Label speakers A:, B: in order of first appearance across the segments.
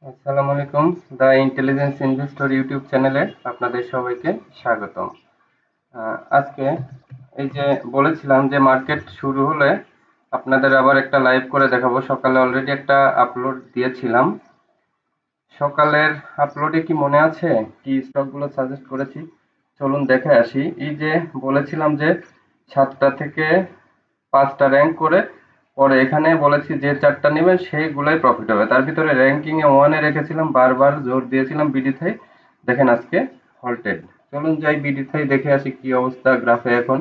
A: আসসালামু আলাইকুম। The intelligence investor YouTube চ্যানেলে আপনাদের সবাইকে স্বাগতম। আজকে এই যে বলেছিলাম যে মার্কেট শুরু হলে আপনাদের আবার একটা লাইভ করে দেখাবো। সকালে অলরেডি একটা আপলোড দিয়েছিলাম। সকালের আপলোডে কি মনে আছে কি স্টকগুলো সাজেস্ট করেছি? চলুন দেখে আসি। এই যে বলেছিলাম যে 7টা থেকে 5টা র্যাঙ্ক করে পরে এখানে বলেছি যে 4টা নেবেন সেইগুলাই প্রফিট হবে। তার ভিতরে র্যাঙ্কিং এ 1 এ রেখেছিলাম, বারবার জোর দিয়েছিলাম বিডি থাই। দেখেন আজকে হল্টেড। চলুন যাই বিডি থাই দেখে আসি কি অবস্থা গ্রাফে এখন।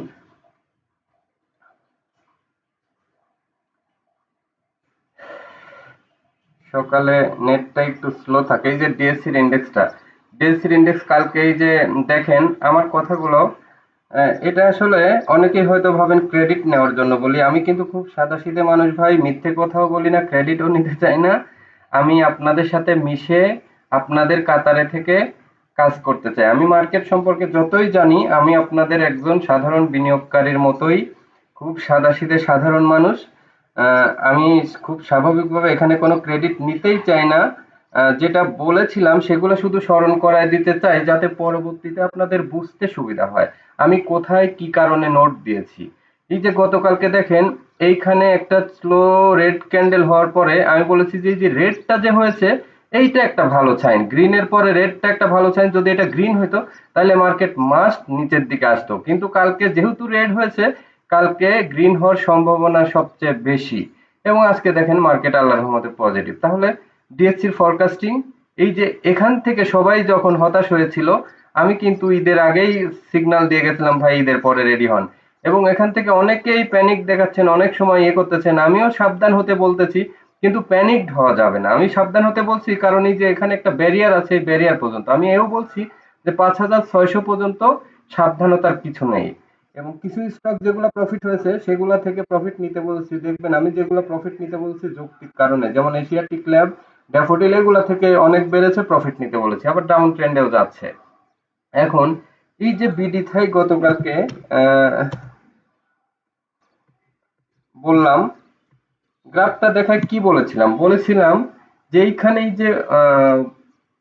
A: সকালে নেটটা একটু স্লো থাকে। এই যে ডিএসসির ইন্ডেক্সটা, ডিএসসির ইন্ডেক্স কালকে এই যে দেখেন আমার কথাগুলো, এটা আসলে অনেকেই হয়তো ভাবেন ক্রেডিট নেওয়ার জন্য বলি। আমি কিন্তু খুব সাদাসিধে মানুষ ভাই, মিথ্যে কথাও বলি না, ক্রেডিটও নিতে চাই না। আমি আপনাদের সাথে মিশে আপনাদের কাতারে থেকে কাজ করতে চাই। আমি মার্কেট সম্পর্কে যতই জানি, আমি আপনাদের একজন সাধারণ বিনিয়োগকারীর মতোই খুব সাদাসিধে সাধারণ মানুষ। আমি খুব স্বাভাবিকভাবে এখানে কোনো ক্রেডিট নিতেই চাই না। যেটা বলেছিলাম সেগুলো শুধু স্মরণ করায় দিতে চাই যাতে পরবর্তীতে আপনাদের বুঝতে সুবিধা হয়। আমি কোথায় কি কারণে নোট দিয়েছি। এই যে গতকালকে দেখেন এইখানে একটা স্লো রেড ক্যান্ডেল হওয়ার পরে আমি বলেছি যে এই যে রেডটা যে হয়েছে এইটা একটা ভালো সাইন। গ্রিনের পরে রেডটা একটা ভালো সাইন। যদি এটা গ্রিন হইতো তাহলে মার্কেট মাস্ট নিচের দিকে আসতো, কিন্তু কালকে যেহেতু রেড হয়েছে, কালকে গ্রিন হওয়ার সম্ভাবনা সবচেয়ে বেশি। এবং আজকে দেখেন মার্কেট আল্লাহর রহমতে পজিটিভ। তাহলে ডিএসসির ফরকাস্টিং, এই যে এখান থেকে সবাই যখন হতাশ হয়েছিল, আমি কিন্তু ঈদের আগেই সিগন্যাল দিয়ে গেছিলাম ভাই ঈদের পরে রেডি হন। এবং এখান থেকে অনেকেই প্যানিক দেখাচ্ছেন, অনেক সময় ইয়ে করতেছেন, আমিও সাবধান হতে বলতেছি, কিন্তু প্যানিকড হওয়া যাবে না। আমি সাবধান হতে বলছি কারণ এই যে এখানে একটা ব্যারিয়ার আছে, এই ব্যারিয়ার পর্যন্ত আমি এও বলছি যে 5,600 পর্যন্ত সাবধানতার কিছু নেই। এবং কিছু স্টক যেগুলো প্রফিট হয়েছে সেগুলা থেকে প্রফিট নিতে বলছি। দেখবেন আমি যেগুলো প্রফিট নিতে বলছি যৌক্তিক কারণে, যেমন এশিয়াটিক ল্যাব, ড্যাফোডিল, এগুলা থেকে অনেক বেড়েছে, প্রফিট নিতে বলেছি, আবার ডাউন ট্রেন্ডেও যাচ্ছে। এখন এই যে বিডি থাই গতকালকে আহ, বললাম, গ্রাফটা দেখায় কি বলেছিলাম, বলেছিলাম যে এইখানে এই যে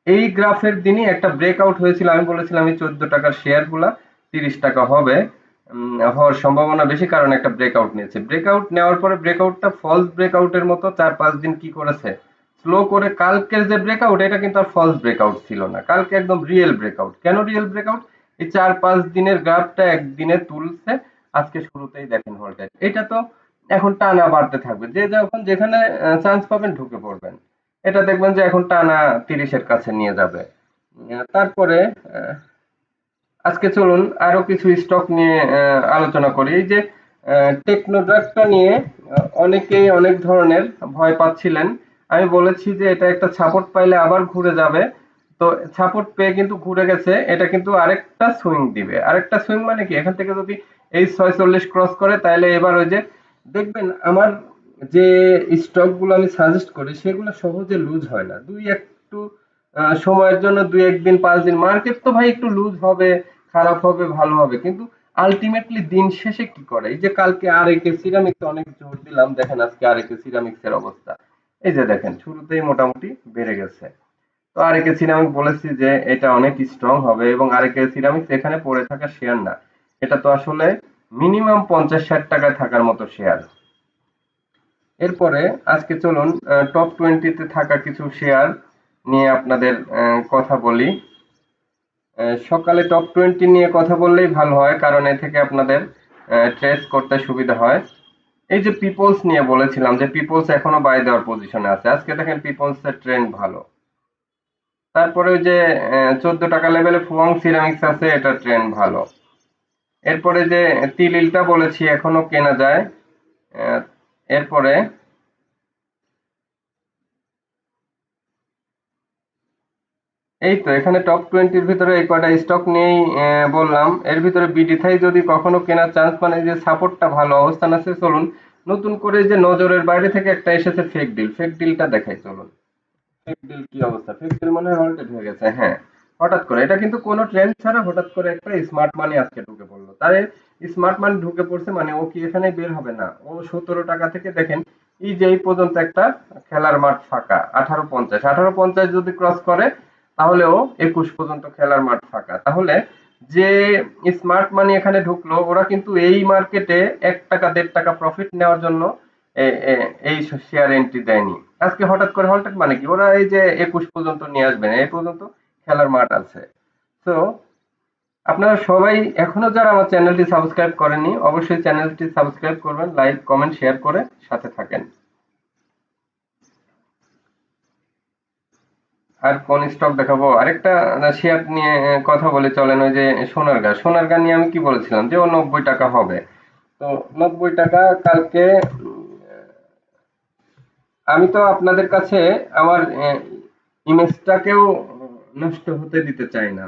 A: এই গ্রাফের দিনই একটা ব্রেকআউট হয়েছিল। আমি বলেছিলাম এই 14 টাকার শেয়ার গুলা 30 টাকা হবে, হওয়ার সম্ভাবনা বেশি কারণ একটা ব্রেকআউট নিয়েছে। ব্রেকআউট নেওয়ার পরে ব্রেকআউটটা ফলস ব্রেকআউটের মতো 4-5 দিন কি করেছে, স্লো করে। কালকের যে ব্রেকআউট এটা কিন্তু আর ফলস ব্রেকআউট ছিল না, কালকে একদম রিয়েল ব্রেকআউট। কেন রিয়েল ব্রেকআউট? এই 4-5 দিনের গ্রাফটা একদিনে তুলছে, আজকে শুরুতেই দেখেন ভোল্টেজ। এটা তো এখন টানা বাড়তে থাকবে, যে যখন যেখানে চান্স পাবেন ঢুকে পড়বেন। এটা দেখবেন যে এখন টানা 30-এর কাছে নিয়ে যাবে। তারপরে আজকে চলুন আরো কিছু স্টক নিয়ে আলোচনা করি। এই যে টেকনোড্রাগটা নিয়ে অনেকেই অনেক ধরনের ভয় পাচ্ছিলেন। আমি বলেছি যে এটা একটা সাপোর্ট পাইলে আবার ঘুরে যাবে। তো সাপোর্ট পেয়ে কিন্তু ঘুরে গেছে, এটা কিন্তু আরেকটা সুইং দিবে। আরেকটা সুইং মানে কি, এখান থেকে যদি এই 46 ক্রস করে তাহলে এবার ওই যে দেখবেন আমার যে স্টক গুলো আমি সাজেস্ট করি সেগুলো সহজে লুজ হয় না। দুই একটু সময়ের জন্য, দুই একদিন 5 দিন মার্কেট তো ভাই একটু লুজ হবে, খারাপ হবে, ভালো হবে, কিন্তু আলটিমেটলি দিন শেষে কি করে। এই যে কালকে আর একে সিরামিক্স অনেক জোর দিলাম, দেখেন আজকে আর একে সিরামিক্স এর অবস্থা। এই যে দেখেন শুরুতেই মোটামুটি বেড়ে গেছে। তো আর একে সিরামিক বলেছি যে এটা অনেক স্ট্রং হবে, এবং আর একে সিরামিক্স এখানে পড়ে থাকা শেয়ার না, এটা তো আসলে মিনিমাম 50-60 টাকায় থাকার মতো শেয়ার। এরপরে আজকে চলুন টপ 20-তে থাকা কিছু শেয়ার নিয়ে আপনাদের কথা বলি। সকালে টপ 20 নিয়ে কথা বললেই ভালো হয়, কারণ এ থেকে আপনাদের ট্রেস করতে সুবিধা হয়। এই যে পিপলস নিয়ে বলেছিলাম যে পিপলস এখনো বাই দেওয়ার পজিশনে আছে, আজকে দেখেন পিপলস এর ট্রেন্ড ভালো। তারপরে ওই যে 14 টাকা লেভেলে ফুয়াং সিরামিক্স আছে, এটা ট্রেন্ড ভালো। এরপরে যে তিলিলটা বলেছি এখনো কেনা যায়। আহ, এরপরে এই তো এখানে টপ 20-র ভিতরে এই কয়টা স্টক নিয়েই বললাম। এর ভিতরে বিডিথাই যদি কখনো কেনার চান্স পান, এই যে সাপোর্টটা ভালো অবস্থান আছে, চলুন। নতুন করে যে নজরের বাইরে থেকে একটা এসেছে ফেক ডিল, ফেক ডিলটা দেখাই চলুন। ফেক ডিল কি অবস্থা, ফেক ডিল মনে হয় হল্টেড হয়ে গেছে। হ্যাঁ, হঠাৎ করে এটা কিন্তু কোনো ট্রেন্ড ছাড়া হঠাৎ করে একটা স্মার্ট মানি আজকে ঢুকে পড়লো। তাই স্মার্ট মানি ঢুকে পড়ছে মানে ও কি এখানে বের হবে না? ও 17 টাকা থেকে দেখেন এই যে এই পর্যন্ত একটা খেলার মাঠ ফাঁকা 1850 যদি ক্রস করে তাহলেও 21 পর্যন্ত খেলার মাঠ ফাঁকা। তাহলে যে স্মার্ট মানি এখানে ঢুকলো ওরা কিন্তু এই মার্কেটে 1 টাকা 1.5 টাকা প্রফিট নেওয়ার জন্য এই শেয়ার এন্ট্রি দেয়নি। আজকে হঠাৎ করে হল্টেড মানে কি, ওরা এই যে 21 পর্যন্ত নিয়ে আসবেন, এই পর্যন্ত খেলার মাঠ আছে। তো আপনারা সবাই এখনো যারা আমার চ্যানেলটি সাবস্ক্রাইব করেননি অবশ্যই চ্যানেলটি সাবস্ক্রাইব করবেন, লাইক কমেন্ট শেয়ার করে সাথে থাকেন। আর কোন স্টক দেখাবো, আরেকটা শেয়ার নিয়ে কথা বলে চলেন। ওই যে সোনারগাঁ নিয়ে আমি কি বলেছিলাম যে ও 90 টাকা হবে। তো 90 টাকা কালকে আমি তো আপনাদের কাছে আমার ইমেজটাকেও নষ্ট হতে দিতে চাই না।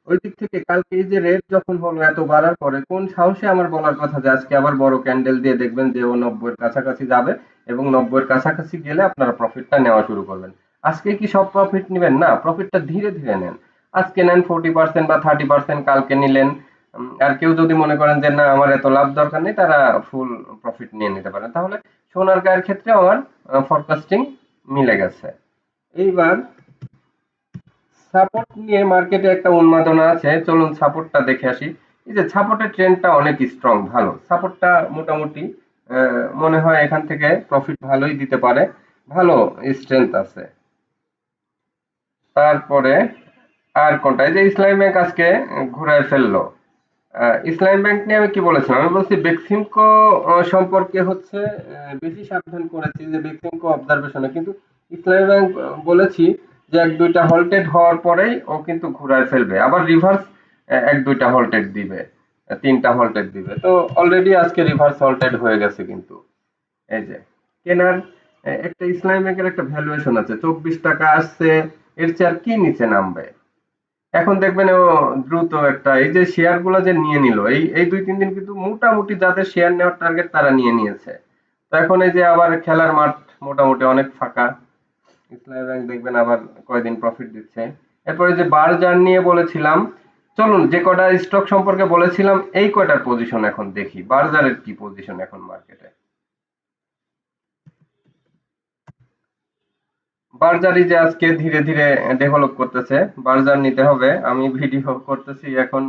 A: ওই দিক থেকে কালকে এই যে রেট যখন হলো এত বাড়ার পরে কোন সাহসে আমার বলার কথা যে আজকে আবার বড় ক্যান্ডেল দিয়ে দেখবেন যে ও 90-এর কাছাকাছি যাবে এবং 90-এর কাছাকাছি গেলে আপনারা প্রফিটটা নেওয়া শুরু করবেন। আজকে কি সব প্রফিট নিবেন না, প্রফিটটা ধীরে ধীরে নেন। আজকে নেন 40% বা 30%, কালকে নিলেন। আর কেউ যদি মনে করেন যে না আমার এত লাভ দরকার নেই, তারা ফুল প্রফিট নিয়ে নিতে পারেন। তাহলে সোনারগাঁয়ের ক্ষেত্রে আমার ফরকাস্টিং মিলে গেছে। এইবার সাপোর্ট নিয়ে মার্কেটে একটা উন্মাদনা আছে, চলুন সাপোর্টটা দেখে আসি। এই যে সাপোর্টের ট্রেন্ডটা অনেক স্ট্রং, ভালো সাপোর্টটা মোটামুটি মনে হয় এখান থেকে প্রফিট ভালোই দিতে পারে, ভালো স্ট্রেংথ আছে। তারপরে আর কোনটা, এই যে ইসলামী ব্যাংক আজকে ঘুরায় ফেললো। ইসলামী ব্যাংক নিয়ে আমি কি বলেছিলাম, আমি বলছি বেক্সিমকো সম্পর্কে হচ্ছে বেশি সাবধান করেছি যে বেক্সিমকো অবজারভেশনে, কিন্তু ইসলামী ব্যাংক বলেছি যে 1-2টা হল্টেড হওয়ার পরেই ও কিন্তু ঘুরায় ফেলবে, আবার রিভার্স 1-2টা হল্টেড দিবে, 3টা হল্টেড দিবে। তো অলরেডি আজকে রিভার্স হল্টেড হয়ে গেছে কিন্তু। এই যে কেনার একটা ইসলামী ব্যাংকের একটা ভ্যালুয়েশন আছে, 24 টাকা আসছে, এর চেয়ে আর কি নিচে নামবে। এখন দেখবেন ও দ্রুত একটা এই যে শেয়ার গুলো যে নিয়ে নিল, এই এই 2-3 দিন কিন্তু মোটামুটি যাদের শেয়ার নেওয়ার টার্গেট তারা নিয়ে নিয়েছে। তো এখন এই যে আবার খেলার মাঠ মোটামুটি অনেক ফাঁকা, ইসলামী ব্যাংক দেখবেন আবার কয়দিন প্রফিট দিচ্ছে। এরপরে যে বারজার নিয়ে বলেছিলাম, চলুন যে কটা স্টক সম্পর্কে বলেছিলাম এই কয়টার পজিশন এখন দেখি, বারজারের কি পজিশন এখন মার্কেটে। বার্জারি যে আজকে ধীরে ধীরে ডেভেলপ করতেছে, বার্জার নিতে হবে। আমি ভিডিও করতেছি এখন,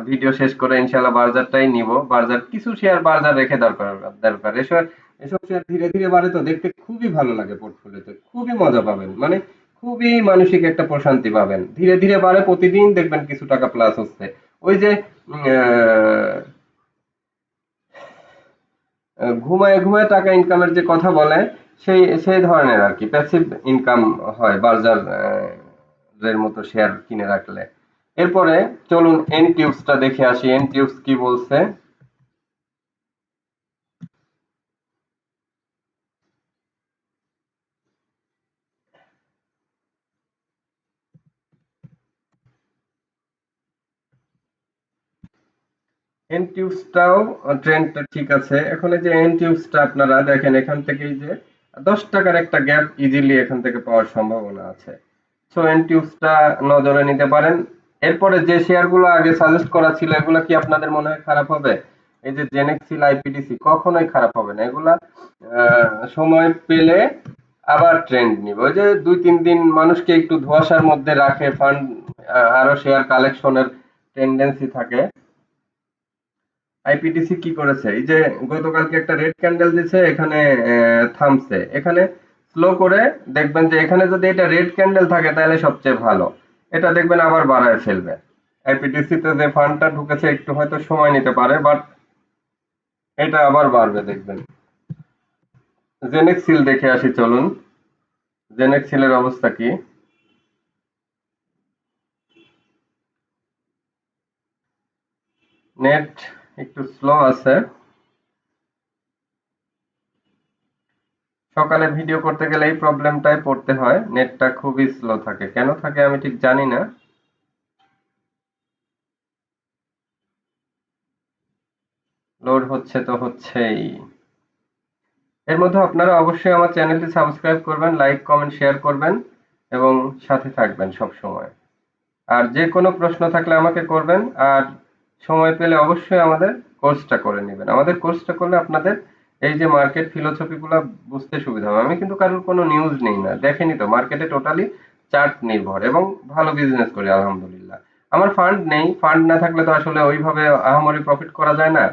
A: ভিডিও শেষ করে ইনশাল্লাহ বার্জারটাই নিব। বার্জার কিছু শেয়ার বার্জার রেখে দরকার দরকার এসব এসব শেয়ার ধীরে ধীরে বাড়ে তো দেখতে খুবই ভালো লাগে, পোর্টফোলিওতে খুবই মজা পাবেন, মানে খুবই মানসিক একটা প্রশান্তি পাবেন। ধীরে ধীরে বাড়ে, প্রতিদিন দেখবেন কিছু টাকা প্লাস হচ্ছে। ওই যে ঘুমায়ে ঘুমায়ে টাকা ইনকামের যে কথা বলে, সেই সেই ধরনের আর কি প্যাসিভ ইনকাম হয় বার্জার এর মতো শেয়ার কিনে রাখলে। এরপরে চলুন এন টিউবসটা দেখে আসি, এন টিউবস কি বলছে। এন টিউবসটাও ট্রেন্ডটা ঠিক আছে। এখন এই যে এন টিউবসটা আপনারা দেখেন, এখান থেকেই যে 10 টাকার একটা গ্যাপ ইজিলি এখান থেকে পাওয়ার সম্ভাবনা আছে। সো এন টিউবসটা নজরে নিতে পারেন। এরপরে যে শেয়ারগুলো আগে সাজেস্ট করা ছিল এগুলা কি আপনাদের মনে হয় খারাপ হবে? এই যে জেনেক্সিল, আইপিডিসি কখনোই খারাপ হবে না। এগুলা সময় পেলে আবার ট্রেন্ড নিবে। ওই যে 2-3 দিন মানুষকে একটু ধোঁয়াশার মধ্যে রাখে ফান্ড, আরো শেয়ার কালেকশনের টেন্ডেন্সি থাকে। আইপিডিসি কি করেছে, এই যে গতকালকে একটা রেড ক্যান্ডেল দিছে, এখানে থামছে, এখানে স্লো করে দেখবেন যে এখানে যদি এটা রেড ক্যান্ডেল থাকে তাহলে সবচেয়ে ভালো, এটা দেখবেন আবার বাড়ায় ফেলবে। আইপিডিসি তে যে ফান্ডটা ঢুকেছে একটু হয়তো সময় নিতে পারে, বাট এটা আবার বাড়বে দেখবেন। জেনেক্সিল দেখে আসি চলুন, জেনেক্সিলের অবস্থা কি। নেট একটু স্লো আছে, সকালে ভিডিও করতে গেলে এই প্রবলেমটাই পড়তে হয়, নেটটা খুবই স্লো থাকে, কেন থাকে আমি ঠিক জানি না। লোড হচ্ছে তো হচ্ছেই। এর মধ্যে আপনারা অবশ্যই আমার চ্যানেলটি সাবস্ক্রাইব করবেন, লাইক কমেন্ট শেয়ার করবেন এবং সাথে থাকবেন সব সময়। আর যে কোনো প্রশ্ন থাকলে আমাকে করবেন, আর সময় পেলে অবশ্যই আমাদের কোর্সটা করে নেবেন। আমাদের কোর্সটা করলে আপনাদের এই যে মার্কেট ফিলোসফি গুলা বুঝতে সুবিধা হবে। আমি কিন্তু কারোর কোনো নিউজ নেই না, দেখেনি তো, মার্কেটে টোটালি চার্ট নির্ভর এবং ভালো বিজনেস করি আলহামদুলিল্লাহ। আমার ফান্ড নেই, ফান্ড না থাকলে তো আসলে ওইভাবে আহামরি প্রফিট করা যায় না।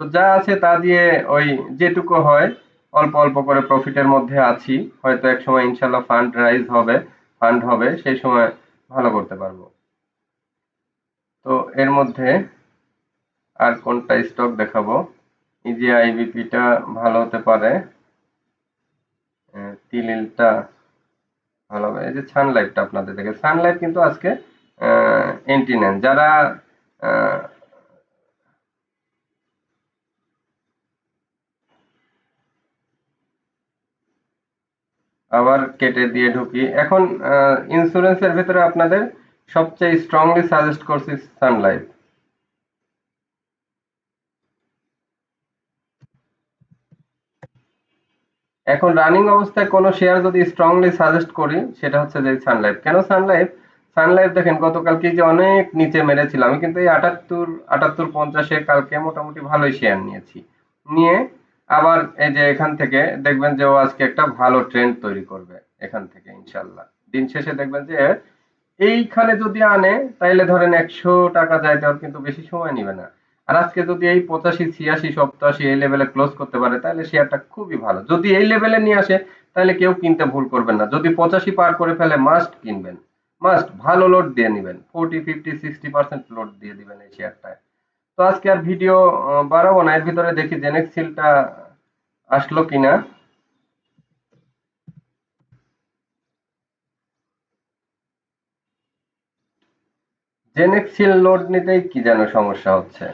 A: তো যা আছে তা দিয়ে ওই যেটুকু হয় অল্প অল্প করে প্রফিটের মধ্যে আছি। হয়তো এক সময় ইনশাল্লাহ ফান্ড রাইজ হবে, ফান্ড হবে, সেই সময় ভালো করতে পারবো। তো এর মধ্যে আর কোনটা স্টক দেখাবো? ইজিআইবিপিটা ভালো হতে পারে, তিলিলটা ভালো হবে। এই যে সানলাইটটা আপনাদের দেখে, সানলাইট কিন্তু আজকে এন্ট্রি নেন যারা আহ, আবার কেটে দিয়ে ঢুকি এখন। ইন্স্যুরেন্সের ভেতরে আপনাদের সবচেয়ে স্ট্রংলি সাজেস্ট করছি সানলাইট। এখন রানিং অবস্থায় কোনো শেয়ার যদি স্ট্রংলি সাজেস্ট করি সেটা হচ্ছে যে সানলাইফ। কেন সানলাইফ? সানলাইফ দেখেন গতকালকে যে অনেক নিচে মেরেছিল, আমি কিন্তু এই 78 50-এ কালকে মোটামুটি ভালোই শেয়ার নিয়েছি। নিয়ে আবার এই যে এখান থেকে দেখবেন যে ও আজকে একটা ভালো ট্রেন্ড তৈরি করবে এখান থেকে ইনশাল্লাহ। দিন শেষে দেখবেন যে এইখানে যদি আনে তাইলে ধরেন 100 টাকা যাইতে আর কিন্তু বেশি সময় নিবে না। আর আজকে যদি এই 85 86 87 এই লেভেলে ক্লোজ করতে পারে তাহলে শেয়ারটা খুবই ভালো। যদি এই লেভেলে নিয়ে আসে তাহলে কেউ কিনতে ভুল করবেন না। যদি 85 পার করে ফেলে মাস্ট কিনবেন, মাস্ট ভালো লোড দিয়ে নিবেন, 40 50 60% লোড দিয়ে দিবেন এই শেয়ারটায়। তো আজকে আর ভিডিও বাড়াবো না, এর ভিতরে দেখি জেনেক্সিলটা আসলো কিনা। জেনেক্সিল লোড নিতেই কি যেন সমস্যা হচ্ছে।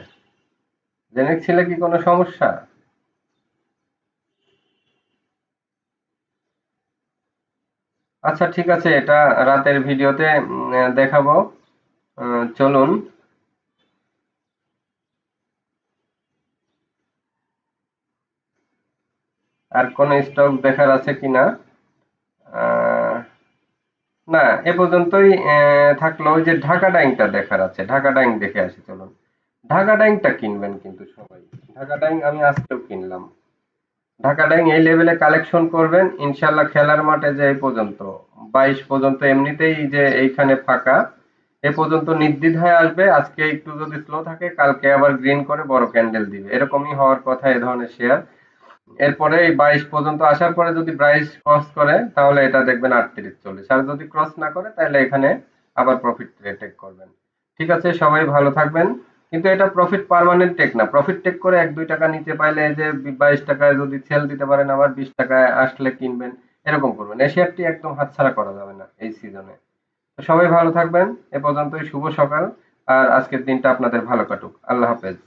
A: জেনেক্সিলে কি কোনো সমস্যা? আচ্ছা ঠিক আছে, এটা রাতের ভিডিওতে দেখাবো। চলুন। আর কোন স্টক দেখার আছে কিনা? আহ, না, এ পর্যন্তই থাকলো। ওই যে ঢাকা ডাইংটা দেখার আছে, ঢাকা ডাইং দেখে আসি চলুন। ঢাকা ডাইংটা কিনবেন কিন্তু সবাই। ঢাকা ডাইং আমি আজকেও কিনলাম। ঢাকা ডাইং এই লেভেলে কালেকশন করবেন ইনশাল্লাহ, খেলার মাঠে যে এই পর্যন্ত 22 পর্যন্ত এমনিতেই যে এইখানে ফাঁকা, এ পর্যন্ত নির্দ্বিধায় আসবে। আজকে একটু যদি স্লো থাকে কালকে আবার গ্রিন করে বড় ক্যান্ডেল দিবে, এরকমই হওয়ার কথা এ ধরনের শেয়ার। এরপরে এই 22 পর্যন্ত আসার পরে যদি প্রাইস ক্রস করে তাহলে এটা দেখবেন 38 40, আর যদি ক্রস না করে তাহলে এখানে আবার প্রফিট টেক করবেন। ঠিক আছে, সবাই ভালো থাকবেন। কিন্তু এটা প্রফিট পার্মানেন্ট টেক না, প্রফিট টেক করে 1 2 টাকা নিচে পাইলে এই যে 22 টাকায় যদি সেল দিতে পারেন আবার 20 টাকায় আসলে কিনবেন, এরকম করবেন। এই শেয়ারটি একদম হাতছাড়া করা যাবে না এই সিজনে। তো সবাই ভালো থাকবেন। এ পর্যন্তই, শুভ সকাল। আর আজকের দিনটা আপনাদের ভালো কাটুক। আল্লাহ হাফেজ।